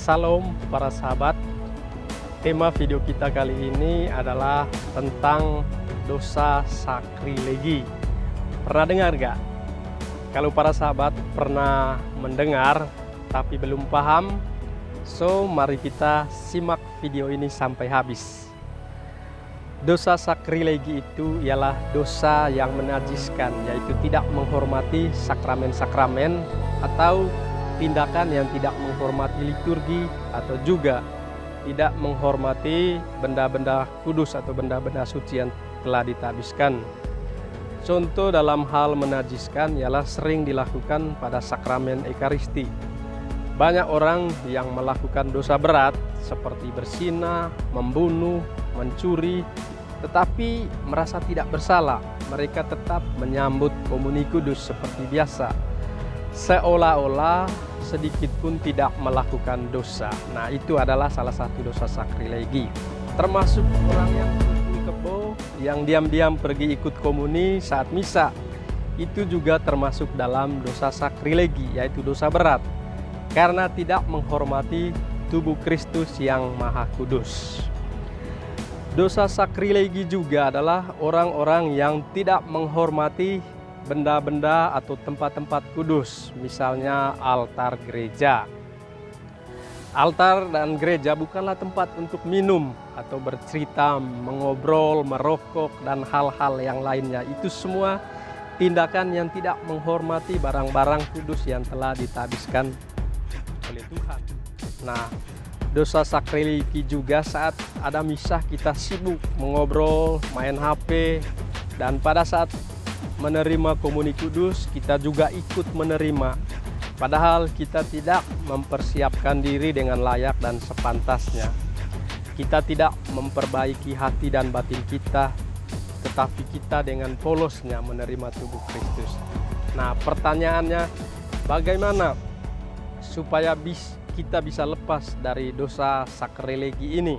Salam para sahabat. Tema video kita kali ini adalah tentang dosa sakrilegi. Pernah dengar gak? Kalau para sahabat pernah mendengar tapi belum paham, so mari kita simak video ini sampai habis. Dosa sakrilegi itu ialah dosa yang menajiskan, yaitu tidak menghormati sakramen-sakramen atau tindakan yang tidak menghormati liturgi, atau juga tidak menghormati benda-benda kudus atau benda-benda suci yang telah ditabiskan. Contoh dalam hal menajiskan ialah sering dilakukan pada sakramen Ekaristi. Banyak orang yang melakukan dosa berat seperti berzina, membunuh, mencuri, tetapi merasa tidak bersalah. Mereka tetap menyambut komuni kudus seperti biasa, seolah-olah sedikit pun tidak melakukan dosa. Nah, itu adalah salah satu dosa sakrilegi. Termasuk orang yang kumpul kebo, yang diam-diam pergi ikut komuni saat misa, itu juga termasuk dalam dosa sakrilegi, yaitu dosa berat, karena tidak menghormati tubuh Kristus yang Maha Kudus. Dosa sakrilegi juga adalah orang-orang yang tidak menghormati benda-benda atau tempat-tempat kudus, misalnya altar gereja. Altar dan gereja bukanlah tempat untuk minum atau bercerita, mengobrol, merokok, dan hal-hal yang lainnya. Itu semua tindakan yang tidak menghormati barang-barang kudus yang telah ditabiskan oleh Tuhan. Nah, dosa sakrilegi juga saat ada misa kita sibuk mengobrol, main HP, dan pada saat menerima komuni kudus kita juga ikut menerima, padahal kita tidak mempersiapkan diri dengan layak dan sepantasnya. Kita tidak memperbaiki hati dan batin kita, tetapi kita dengan polosnya menerima tubuh Kristus. Nah, pertanyaannya, bagaimana supaya kita bisa lepas dari dosa sakrilegi ini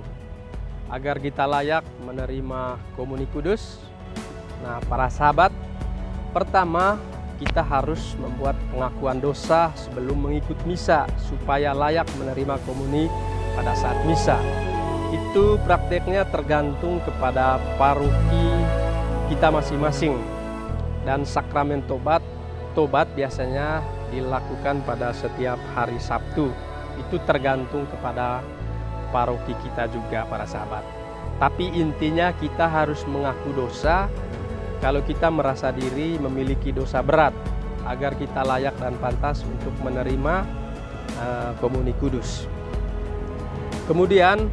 agar kita layak menerima komuni kudus? Nah, para sahabat, pertama, kita harus membuat pengakuan dosa sebelum mengikut misa supaya layak menerima komuni pada saat misa. Itu prakteknya tergantung kepada paroki kita masing-masing. Dan sakramen tobat biasanya dilakukan pada setiap hari Sabtu. Itu tergantung kepada paroki kita juga, para sahabat. Tapi intinya kita harus mengaku dosa kalau kita merasa diri memiliki dosa berat, agar kita layak dan pantas untuk menerima komuni kudus. Kemudian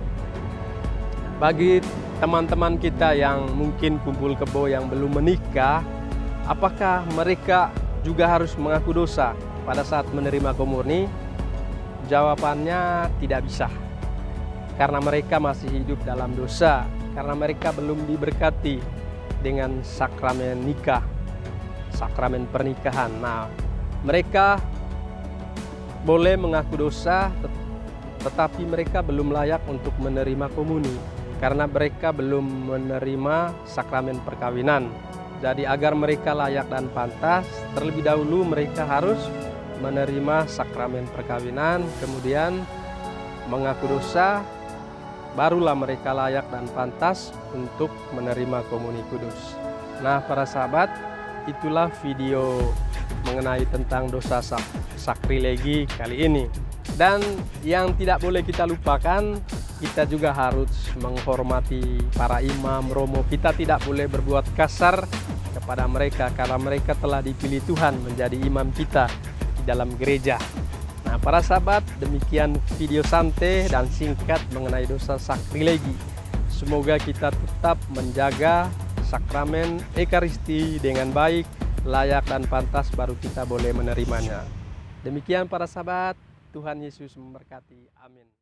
bagi teman-teman kita yang mungkin kumpul kebo yang belum menikah, apakah mereka juga harus mengaku dosa pada saat menerima komuni? Jawabannya tidak bisa, karena mereka masih hidup dalam dosa, karena mereka belum diberkati dengan sakramen nikah, sakramen pernikahan. Nah, mereka boleh mengaku dosa, tetapi mereka belum layak untuk menerima komuni, karena mereka belum menerima sakramen perkawinan. Jadi agar mereka layak dan pantas, terlebih dahulu mereka harus menerima sakramen perkawinan, kemudian mengaku dosa, barulah mereka layak dan pantas untuk menerima komuni kudus. Nah, para sahabat, itulah video mengenai tentang dosa sakrilegi kali ini. Dan yang tidak boleh kita lupakan, kita juga harus menghormati para imam, romo. Kita tidak boleh berbuat kasar kepada mereka, karena mereka telah dipilih Tuhan menjadi imam kita di dalam gereja. Nah, para sahabat, demikian video santai dan singkat mengenai dosa sakrilegi. Semoga kita tetap menjaga sakramen Ekaristi dengan baik, layak dan pantas, baru kita boleh menerimanya. Demikian para sahabat, Tuhan Yesus memberkati. Amin.